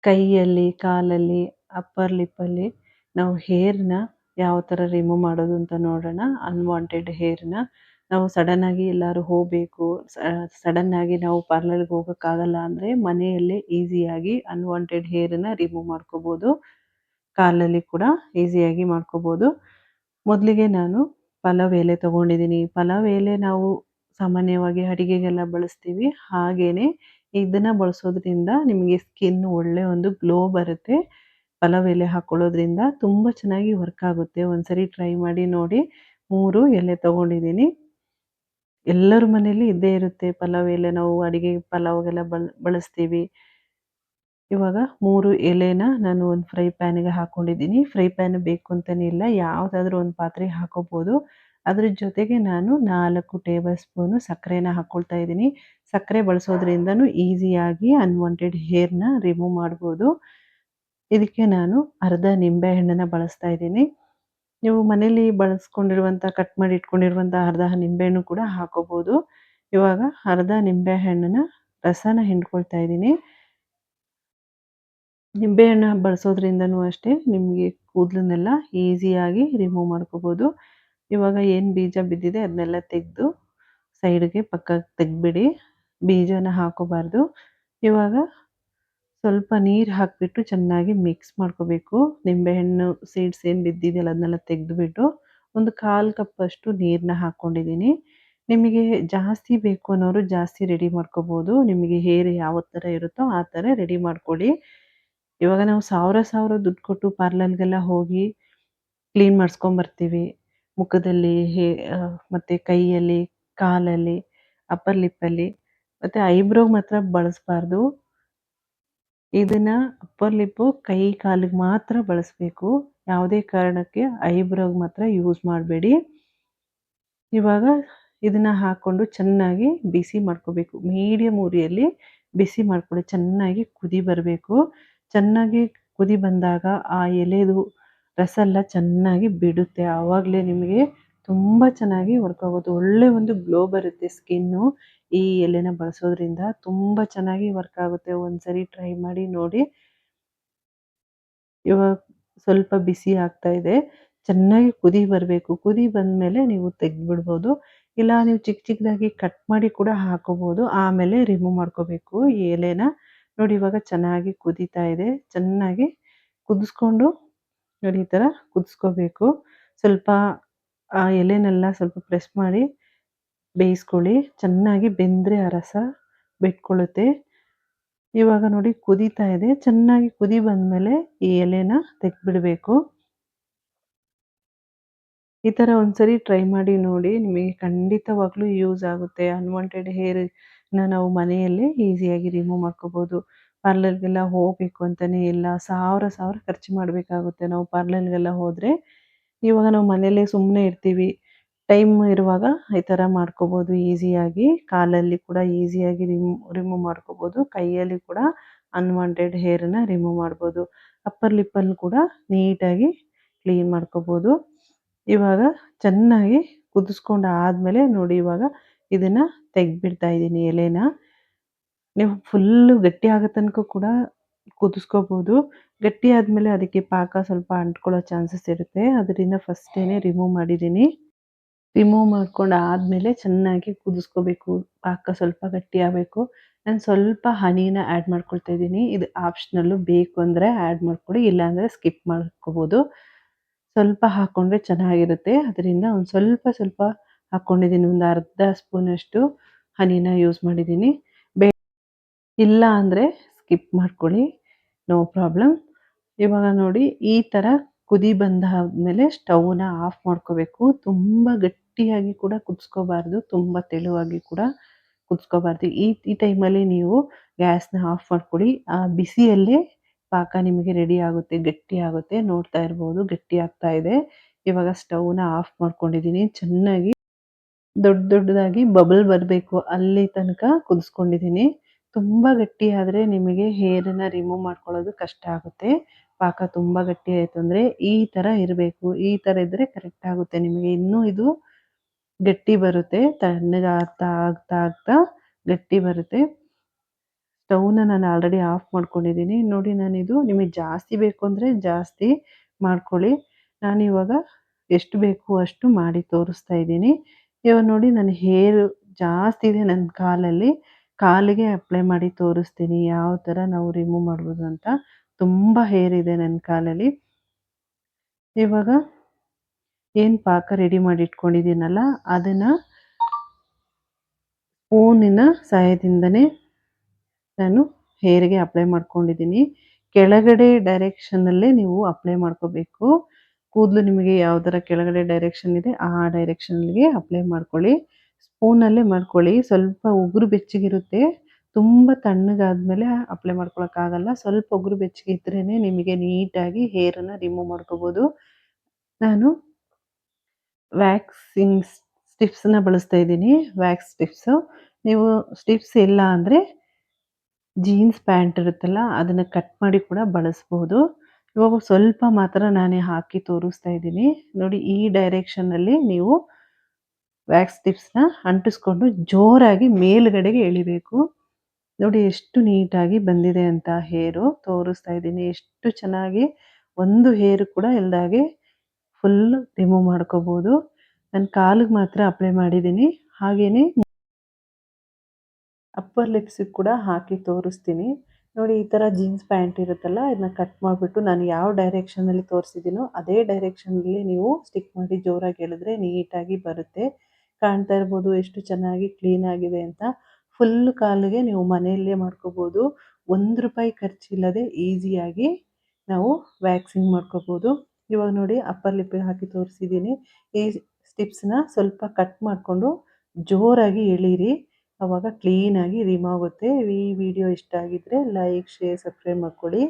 ಕೈಯಲ್ಲಿ, ಕಾಲಲ್ಲಿ, ಅಪ್ಪರ್ ಲಿಪ್ಪಲ್ಲಿ ನಾವು ಹೇರ್‌ನ ಯಾವ ಥರ ರಿಮೂವ್ ಮಾಡೋದು ಅಂತ ನೋಡೋಣ. ಅನ್ವಾಂಟೆಡ್ ಹೇರ್‌ನ ನಾವು ಸಡನ್ನಾಗಿ ಎಲ್ಲಾದ್ರೂ ಹೋಗಬೇಕು, ಸಡನ್ನಾಗಿ ನಾವು ಪಾರ್ಲರ್‌ಗೆ ಹೋಗೋಕ್ಕಾಗಲ್ಲ ಅಂದರೆ ಮನೆಯಲ್ಲೇ ಈಸಿಯಾಗಿ ಅನ್ವಾಂಟೆಡ್ ಹೇರನ್ನ ರಿಮೂವ್ ಮಾಡ್ಕೋಬೋದು. ಕಾಲಲ್ಲಿ ಕೂಡ ಈಸಿಯಾಗಿ ಮಾಡ್ಕೋಬೋದು. ಮೊದಲಿಗೆ ನಾನು ಪಲಾವ್ ಎಲೆ ತಗೊಂಡಿದ್ದೀನಿ. ಪಲಾವ್ ಎಲೆ ನಾವು ಸಾಮಾನ್ಯವಾಗಿ ಅಡಿಗೆಗೆಲ್ಲ ಬಳಸ್ತೀವಿ. ಹಾಗೇನೆ ಇದನ್ನ ಬಳಸೋದ್ರಿಂದ ನಿಮಗೆ ಸ್ಕಿನ್ ಒಳ್ಳೆ ಒಂದು ಗ್ಲೋ ಬರುತ್ತೆ. ಪಲಾವ್ ಎಲೆ ಹಾಕೊಳ್ಳೋದ್ರಿಂದ ತುಂಬ ಚೆನ್ನಾಗಿ ವರ್ಕ್ ಆಗುತ್ತೆ. ಒಂದ್ಸರಿ ಟ್ರೈ ಮಾಡಿ ನೋಡಿ. 3 ಎಲೆ ತಗೊಂಡಿದ್ದೀನಿ. ಎಲ್ಲರ ಮನೇಲಿ ಇದ್ದೇ ಇರುತ್ತೆ ಪಲಾವ್ ಎಲೆ. ನಾವು ಅಡಿಗೆ ಪಲಾವ್‌ಗೆಲ್ಲ ಬಳಸ್ತೀವಿ. ಇವಾಗ 3 ಎಲೆನ ನಾನು ಒಂದು ಫ್ರೈ ಪ್ಯಾನ್‌ಗೆ ಹಾಕೊಂಡಿದ್ದೀನಿ. ಫ್ರೈ ಪ್ಯಾನ್ ಬೇಕು ಅಂತನೇ ಇಲ್ಲ. ಯಾವುದಾದ್ರೂ ಒಂದು ಪಾತ್ರೆಗೆ ಹಾಕೋಬೋದು. ಅದ್ರ ಜೊತೆಗೆ ನಾನು 4 ಟೇಬಲ್ ಸ್ಪೂನು ಸಕ್ಕರೆನ ಹಾಕ್ಕೊಳ್ತಾ ಇದ್ದೀನಿ. ಸಕ್ಕರೆ ಬಳಸೋದ್ರಿಂದನೂ ಈಸಿಯಾಗಿ ಅನ್ವಾಂಟೆಡ್ ಹೇರ್‌ನ ರಿಮೂವ್ ಮಾಡ್ಬೋದು. ಇದಕ್ಕೆ ನಾನು ಅರ್ಧ ನಿಂಬೆ ಹಣ್ಣನ್ನ ಬಳಸ್ತಾ ಇದ್ದೀನಿ. ನೀವು ಮನೇಲಿ ಬಳಸ್ಕೊಂಡಿರುವಂಥ ಕಟ್ ಮಾಡಿ ಇಟ್ಕೊಂಡಿರುವಂಥ ಅರ್ಧ ನಿಂಬೆಹಣ್ಣು ಕೂಡ ಹಾಕೋಬೋದು. ಇವಾಗ ಅರ್ಧ ನಿಂಬೆ ಹಣ್ಣನ್ನ ರಸನ ಹಿಂಡ್ಕೊಳ್ತಾ ಇದ್ದೀನಿ. ನಿಂಬೆಹಣ್ಣು ಬಳಸೋದ್ರಿಂದನೂ ಅಷ್ಟೇ ನಿಮಗೆ ಕೂದಲನ್ನೆಲ್ಲ ಈಸಿಯಾಗಿ ರಿಮೂವ್ ಮಾಡ್ಕೋಬೋದು. ಇವಾಗ ಏನು ಬೀಜ ಬಿದ್ದಿದೆ ಅದನ್ನೆಲ್ಲ ತೆಗೆದು ಸೈಡ್‌ಗೆ ಪಕ್ಕಕ್ಕೆ ತೆಗ್ದ್ಬಿಡಿ. ಬೀಜನ ಹಾಕೋಬಾರ್ದು. ಇವಾಗ ಸ್ವಲ್ಪ ನೀರು ಹಾಕಿಬಿಟ್ಟು ಚೆನ್ನಾಗಿ ಮಿಕ್ಸ್ ಮಾಡ್ಕೋಬೇಕು. ನಿಂಬೆಹಣ್ಣು ಸೀಡ್ಸ್ ಏನು ಬಿದ್ದಿದೆಯಲ್ಲ ಅದನ್ನೆಲ್ಲ ತೆಗೆದುಬಿಟ್ಟು ಒಂದು 1/4 ಕಪ್ಪಷ್ಟು ನೀರನ್ನ ಹಾಕ್ಕೊಂಡಿದ್ದೀನಿ. ನಿಮಗೆ ಜಾಸ್ತಿ ಬೇಕು ಅನ್ನೋರು ಜಾಸ್ತಿ ರೆಡಿ ಮಾಡ್ಕೋಬೋದು. ನಿಮಗೆ ಹೇರ್ ಯಾವ ಥರ ಇರುತ್ತೋ ಆ ಥರ ರೆಡಿ ಮಾಡ್ಕೊಳ್ಳಿ. ಇವಾಗ ನಾವು ಸಾವಿರ ದುಡ್ಡು ಕೊಟ್ಟು ಪಾರ್ಲರ್‌ಗೆಲ್ಲ ಹೋಗಿ ಕ್ಲೀನ್ ಮಾಡಿಸ್ಕೊಂಬರ್ತೀವಿ. ಮುಖದಲ್ಲಿ ಮತ್ತು ಕೈಯಲ್ಲಿ, ಕಾಲಲ್ಲಿ, ಅಪ್ಪರ್ ಲಿಪ್ಪಲ್ಲಿ ಮತ್ತು ಐಬ್ರೋಗೆ ಮಾತ್ರ ಬಳಸಬಾರ್ದು. ಇದನ್ನ ಅಪ್ಪರ್ ಲಿಪ್ಪು, ಕೈ, ಕಾಲಿಗೆ ಮಾತ್ರ ಬಳಸಬೇಕು. ಯಾವುದೇ ಕಾರಣಕ್ಕೆ ಐಬ್ರೋಗೆ ಮಾತ್ರ ಯೂಸ್ ಮಾಡಬೇಡಿ. ಇವಾಗ ಇದನ್ನ ಹಾಕ್ಕೊಂಡು ಚೆನ್ನಾಗಿ ಬಿಸಿ ಮಾಡ್ಕೋಬೇಕು. ಮೀಡಿಯಮ್ ಉರಿಯಲ್ಲಿ ಬಿಸಿ ಮಾಡ್ಕೊಳ್ಳಿ. ಚೆನ್ನಾಗಿ ಕುದಿ ಬರಬೇಕು. ಚೆನ್ನಾಗಿ ಕುದಿ ಬಂದಾಗ ಆ ಎಲೆದು ರಸ ಎಲ್ಲ ಚೆನ್ನಾಗಿ ಬಿಡುತ್ತೆ. ಆವಾಗಲೇ ನಿಮಗೆ ತುಂಬ ಚೆನ್ನಾಗಿ ವರ್ಕ್ ಆಗೋದು. ಒಳ್ಳೆ ಒಂದು ಗ್ಲೋ ಬರುತ್ತೆ ಸ್ಕಿನ್ನು. ಈ ಎಲೆನ ಬಳಸೋದ್ರಿಂದ ತುಂಬ ಚೆನ್ನಾಗಿ ವರ್ಕ್ ಆಗುತ್ತೆ. ಒಂದ್ಸರಿ ಟ್ರೈ ಮಾಡಿ ನೋಡಿ. ಇವಾಗ ಸ್ವಲ್ಪ ಬಿಸಿ ಆಗ್ತಾ ಇದೆ. ಚೆನ್ನಾಗಿ ಕುದಿ ಬರಬೇಕು. ಕುದಿ ಬಂದಮೇಲೆ ನೀವು ತೆಗೆದ್ಬಿಡ್ಬೋದು. ಇಲ್ಲ ನೀವು ಚಿಕ್ಕ ಚಿಕ್ಕದಾಗಿ ಕಟ್ ಮಾಡಿ ಕೂಡ ಹಾಕೋಬೋದು. ಆಮೇಲೆ ರಿಮೂವ್ ಮಾಡ್ಕೋಬೇಕು ಈ ಎಲೆನ. ನೋಡಿ ಇವಾಗ ಚೆನ್ನಾಗಿ ಕುದೀತಾ ಇದೆ. ಚೆನ್ನಾಗಿ ಕುದಿಸ್ಕೊಂಡು ನೋಡಿ ಈ ಥರ ಕುದಿಸ್ಕೋಬೇಕು. ಸ್ವಲ್ಪ ಆ ಎಲೆನೆಲ್ಲ ಸ್ವಲ್ಪ ಪ್ರೆಸ್ ಮಾಡಿ ಬೇಯಿಸ್ಕೊಳ್ಳಿ. ಚೆನ್ನಾಗಿ ಬೆಂದರೆ ಆ ರಸ ಬಿಟ್ಕೊಳ್ಳುತ್ತೆ. ಇವಾಗ ನೋಡಿ ಕುದೀತಾ ಇದೆ. ಚೆನ್ನಾಗಿ ಕುದಿ ಬಂದಮೇಲೆ ಈ ಎಲೆನ ತೆಗೆದ್ಬಿಡಬೇಕು. ಈ ಥರ ಒಂದ್ಸರಿ ಟ್ರೈ ಮಾಡಿ ನೋಡಿ. ನಿಮಗೆ ಖಂಡಿತವಾಗ್ಲೂ ಯೂಸ್ ಆಗುತ್ತೆ. ಅನ್ವಾಂಟೆಡ್ ಹೇರ್‌ನ ನಾವು ಮನೆಯಲ್ಲೇ ಈಸಿಯಾಗಿ ರಿಮೂವ್ ಮಾಡ್ಕೋಬೋದು. ಪಾರ್ಲರ್‌ಗೆಲ್ಲ ಹೋಗಬೇಕು ಅಂತಲೇ ಇಲ್ಲ. ಸಾವಿರ ಖರ್ಚು ಮಾಡಬೇಕಾಗುತ್ತೆ ನಾವು ಪಾರ್ಲರ್‌ಗೆಲ್ಲ ಹೋದರೆ. ಇವಾಗ ನಾವು ಮನೆಯಲ್ಲೇ ಸುಮ್ಮನೆ ಇರ್ತೀವಿ. ಟೈಮ್ ಇರುವಾಗ ಈ ಥರ ಮಾಡ್ಕೋಬೋದು ಈಸಿಯಾಗಿ. ಕಾಲಲ್ಲಿ ಕೂಡ ಈಸಿಯಾಗಿ ರಿಮೂವ್ ಮಾಡ್ಕೋಬೋದು. ಕೈಯಲ್ಲಿ ಕೂಡ ಅನ್ವಾಂಟೆಡ್ ಹೇರನ್ನ ರಿಮೂವ್ ಮಾಡ್ಬೋದು. ಅಪ್ಪರ್ ಲಿಪ್ಪಲ್ಲಿ ಕೂಡ ನೀಟಾಗಿ ಕ್ಲೀನ್ ಮಾಡ್ಕೋಬೋದು. ಇವಾಗ ಚೆನ್ನಾಗಿ ಕುದಿಸ್ಕೊಂಡು ಆದಮೇಲೆ ನೋಡಿ ಇವಾಗ ಇದನ್ನು ತೆಗೆದ್ಬಿಡ್ತಾ ಇದ್ದೀನಿ ಎಲೆನ. ನೀವು ಫುಲ್ಲು ಗಟ್ಟಿ ಆಗೋ ತನಕ ಕೂಡ ಕುದಿಸ್ಕೋಬೋದು. ಗಟ್ಟಿ ಆದಮೇಲೆ ಅದಕ್ಕೆ ಪಾಕ ಸ್ವಲ್ಪ ಅಂಟ್ಕೊಳ್ಳೋ ಚಾನ್ಸಸ್ ಇರುತ್ತೆ. ಅದರಿಂದ ಫಸ್ಟೇನೆ ರಿಮೂವ್ ಮಾಡಿದ್ದೀನಿ. ರಿಮೂವ್ ಮಾಡ್ಕೊಂಡು ಆದಮೇಲೆ ಚೆನ್ನಾಗಿ ಕುದಿಸ್ಕೋಬೇಕು. ಪಾಕ ಸ್ವಲ್ಪ ಗಟ್ಟಿ ಆಗಬೇಕು. ನಾನು ಸ್ವಲ್ಪ ಹನಿನ ಆ್ಯಡ್ ಮಾಡ್ಕೊಳ್ತಾ ಇದ್ದೀನಿ. ಇದು ಆಪ್ಷನಲ್ಲು. ಬೇಕು ಅಂದರೆ ಆ್ಯಡ್ ಮಾಡ್ಕೊಳ್ಳಿ. ಇಲ್ಲಾಂದರೆ ಸ್ಕಿಪ್ ಮಾಡ್ಕೋಬೋದು. ಸ್ವಲ್ಪ ಹಾಕ್ಕೊಂಡ್ರೆ ಚೆನ್ನಾಗಿರುತ್ತೆ. ಅದರಿಂದ ಒಂದು ಸ್ವಲ್ಪ ಹಾಕ್ಕೊಂಡಿದ್ದೀನಿ. ಒಂದು ಅರ್ಧ ಸ್ಪೂನಷ್ಟು ಹನಿನ ಯೂಸ್ ಮಾಡಿದ್ದೀನಿ. ಇಲ್ಲ ಅಂದರೆ ಸ್ಕಿಪ್ ಮಾಡ್ಕೊಳ್ಳಿ. No problem. ಇವಾಗ ನೋಡಿ ಈ ಥರ ಕುದಿ ಬಂದಾದಮೇಲೆ ಸ್ಟವ್‌ನ ಆಫ್ ಮಾಡ್ಕೋಬೇಕು. ತುಂಬ ಗಟ್ಟಿಯಾಗಿ ಕೂಡ ಕುದಿಸ್ಕೋಬಾರ್ದು. ತುಂಬ ತೆಳುವಾಗಿ ಕೂಡ ಕುದಿಸ್ಕೋಬಾರ್ದು. ಈ ಟೈಮಲ್ಲಿ ನೀವು ಗ್ಯಾಸ್‌ನ ಆಫ್ ಮಾಡ್ಕೊಳ್ಳಿ. ಆ ಬಿಸಿಯಲ್ಲೇ ಪಾಕ ನಿಮಗೆ ರೆಡಿ ಆಗುತ್ತೆ. ಗಟ್ಟಿ ಆಗುತ್ತೆ. ನೋಡ್ತಾ ಇರ್ಬೋದು ಗಟ್ಟಿ ಆಗ್ತಾ ಇದೆ. ಇವಾಗ ಸ್ಟವ್‌ನ ಆಫ್ ಮಾಡ್ಕೊಂಡಿದ್ದೀನಿ. ಚೆನ್ನಾಗಿ ದೊಡ್ಡದಾಗಿ ಬಬಲ್ ಬರಬೇಕು ಅಲ್ಲಿ ತನಕ ಕುದಿಸ್ಕೊಂಡಿದ್ದೀನಿ. ತುಂಬ ಗಟ್ಟಿ ಆದರೆ ನಿಮಗೆ ಹೇರನ್ನ ರಿಮೂವ್ ಮಾಡ್ಕೊಳ್ಳೋದು ಕಷ್ಟ ಆಗುತ್ತೆ. ಪಾಕ ತುಂಬ ಗಟ್ಟಿ ಆಯಿತು ಅಂದರೆ ಈ ಥರ ಇರಬೇಕು. ಈ ಥರ ಇದ್ದರೆ ಕರೆಕ್ಟ್ ಆಗುತ್ತೆ ನಿಮಗೆ. ಇನ್ನೂ ಇದು ಗಟ್ಟಿ ಬರುತ್ತೆ. ತಣ್ಣಗಾಗ್ತಾ ಆಗ್ತಾ ಗಟ್ಟಿ ಬರುತ್ತೆ. ಸ್ಟವ್‌ನ ನಾನು ಆಲ್ರೆಡಿ ಆಫ್ ಮಾಡ್ಕೊಂಡಿದ್ದೀನಿ. ನೋಡಿ ನಾನಿದು ನಿಮಗೆ ಜಾಸ್ತಿ ಬೇಕು ಅಂದರೆ ಜಾಸ್ತಿ ಮಾಡ್ಕೊಳ್ಳಿ. ನಾನಿವಾಗ ಎಷ್ಟು ಬೇಕು ಅಷ್ಟು ಮಾಡಿ ತೋರಿಸ್ತಾ ಇದ್ದೀನಿ. ಇವಾಗ ನೋಡಿ ನನ್ನ ಹೇರ್ ಜಾಸ್ತಿ ಇದೆ ನನ್ನ ಕಾಲಲ್ಲಿ. ಕಾಲಿಗೆ ಅಪ್ಲೈ ಮಾಡಿ ತೋರಿಸ್ತೀನಿ ಯಾವ ಥರ ನಾವು ರಿಮೂವ್ ಮಾಡ್ಬೋದು ಅಂತ. ತುಂಬ ಹೇರ್ ಇದೆ ನನ್ನ ಕಾಲಲ್ಲಿ. ಇವಾಗ ಏನು ಪಾಕ ರೆಡಿ ಮಾಡಿ ಇಟ್ಕೊಂಡಿದ್ದೀನಲ್ಲ ಅದನ್ನು ಸ್ಪೂನಿನ ಸಹಾಯದಿಂದನೇ ನಾನು ಹೇರ್‌ಗೆ ಅಪ್ಲೈ ಮಾಡ್ಕೊಂಡಿದ್ದೀನಿ. ಕೆಳಗಡೆ ಡೈರೆಕ್ಷನ್ನಲ್ಲೇ ನೀವು ಅಪ್ಲೈ ಮಾಡ್ಕೋಬೇಕು. ಕೂದಲು ನಿಮಗೆ ಯಾವ ಥರ ಕೆಳಗಡೆ ಡೈರೆಕ್ಷನ್ ಇದೆ ಆ ಡೈರೆಕ್ಷನ್‌ಗೆ ಅಪ್ಲೈ ಮಾಡ್ಕೊಳ್ಳಿ. ಸ್ಪೂನಲ್ಲೇ ಮಾಡ್ಕೊಳ್ಳಿ. ಸ್ವಲ್ಪ ಉಗುರು ಬೆಚ್ಚಗಿರುತ್ತೆ. ತುಂಬ ತಣ್ಣಗಾದ್ಮೇಲೆ ಅಪ್ಲೈ ಮಾಡ್ಕೊಳಕ್ಕಾಗಲ್ಲ. ಸ್ವಲ್ಪ ಉಗುರು ಬೆಚ್ಚಗೆ ಇದ್ರೇನೆ ನಿಮಗೆ ನೀಟಾಗಿ ಹೇರನ್ನು ರಿಮೂವ್ ಮಾಡ್ಕೋಬೋದು. ನಾನು ವ್ಯಾಕ್ಸಿಂಗ್ ಸ್ಟಿಪ್ಸನ್ನ ಬಳಸ್ತಾ ಇದ್ದೀನಿ. ವ್ಯಾಕ್ಸ್ ಸ್ಟಿಪ್ಸು. ನೀವು ಸ್ಟಿಪ್ಸ್ ಇಲ್ಲ ಅಂದರೆ ಜೀನ್ಸ್ ಪ್ಯಾಂಟ್ ಇರುತ್ತಲ್ಲ ಅದನ್ನ ಕಟ್ ಮಾಡಿ ಕೂಡ ಬಳಸ್ಬಹುದು. ಇವಾಗ ಸ್ವಲ್ಪ ಮಾತ್ರ ನಾನೇ ಹಾಕಿ ತೋರಿಸ್ತಾ ಇದ್ದೀನಿ. ನೋಡಿ ಈ ಡೈರೆಕ್ಷನ್ನಲ್ಲಿ ನೀವು ವ್ಯಾಕ್ಸ್ ಟಿಪ್ಸ್‌ನ ಅಂಟಿಸ್ಕೊಂಡು ಜೋರಾಗಿ ಮೇಲ್ಗಡೆಗೆ ಎಳಿಬೇಕು. ನೋಡಿ ಎಷ್ಟು ನೀಟಾಗಿ ಬಂದಿದೆ ಅಂತ ಹೇರು ತೋರಿಸ್ತಾ ಇದ್ದೀನಿ. ಎಷ್ಟು ಚೆನ್ನಾಗಿ ಒಂದು ಹೇರು ಕೂಡ ಇಲ್ದಾಗೆ ಫುಲ್ ರಿಮೂವ್ ಮಾಡ್ಕೋಬಹುದು. ನಾನು ಕಾಲಿಗೆ ಮಾತ್ರ ಅಪ್ಲೈ ಮಾಡಿದ್ದೀನಿ. ಹಾಗೇನೆ ಅಪ್ಪರ್ ಲಿಪ್ಸಿಗೆ ಕೂಡ ಹಾಕಿ ತೋರಿಸ್ತೀನಿ. ನೋಡಿ ಈ ಥರ ಜೀನ್ಸ್ ಪ್ಯಾಂಟ್ ಇರುತ್ತಲ್ಲ ಇದನ್ನ ಕಟ್ ಮಾಡಿಬಿಟ್ಟು ನಾನು ಯಾವ ಡೈರೆಕ್ಷನಲ್ಲಿ ತೋರಿಸಿದ್ದೀನೋ ಅದೇ ಡೈರೆಕ್ಷನಲ್ಲಿ ನೀವು ಸ್ಟಿಕ್ ಮಾಡಿ ಜೋರಾಗಿ ಎಳೆದ್ರೆ ನೀಟಾಗಿ ಬರುತ್ತೆ. ಕಾಣ್ತಾ ಇರ್ಬೋದು ಎಷ್ಟು ಚೆನ್ನಾಗಿ ಕ್ಲೀನ್ ಆಗಿದೆ ಅಂತ. ಫುಲ್ ಕಾಲಿಗೆ ನೀವು ಮನೆಯಲ್ಲೇ ಮಾಡ್ಕೋಬೋದು. ₹1 ಖರ್ಚಿಲ್ಲದೆ ಈಸಿಯಾಗಿ ನಾವು ವ್ಯಾಕ್ಸಿಂಗ್ ಮಾಡ್ಕೋಬೋದು. ಇವಾಗ ನೋಡಿ ಅಪ್ಪರ್ ಲಿಪ್ಪಿಗೆ ಹಾಕಿ ತೋರಿಸಿದ್ದೀನಿ. ಈ ಸ್ಟಿಪ್ಸ್‌ನ ಸ್ವಲ್ಪ ಕಟ್ ಮಾಡಿಕೊಂಡು ಜೋರಾಗಿ ಎಳೀರಿ. ಆವಾಗ ಕ್ಲೀನಾಗಿ ರಿಮೂವ್ ಆಗುತ್ತೆ. ಈ ವಿಡಿಯೋ ಇಷ್ಟ ಆಗಿದ್ರೆ ಲೈಕ್, ಶೇರ್, ಸಬ್ಸ್ಕ್ರೈಬ್ ಮಾಡ್ಕೊಳ್ಳಿ.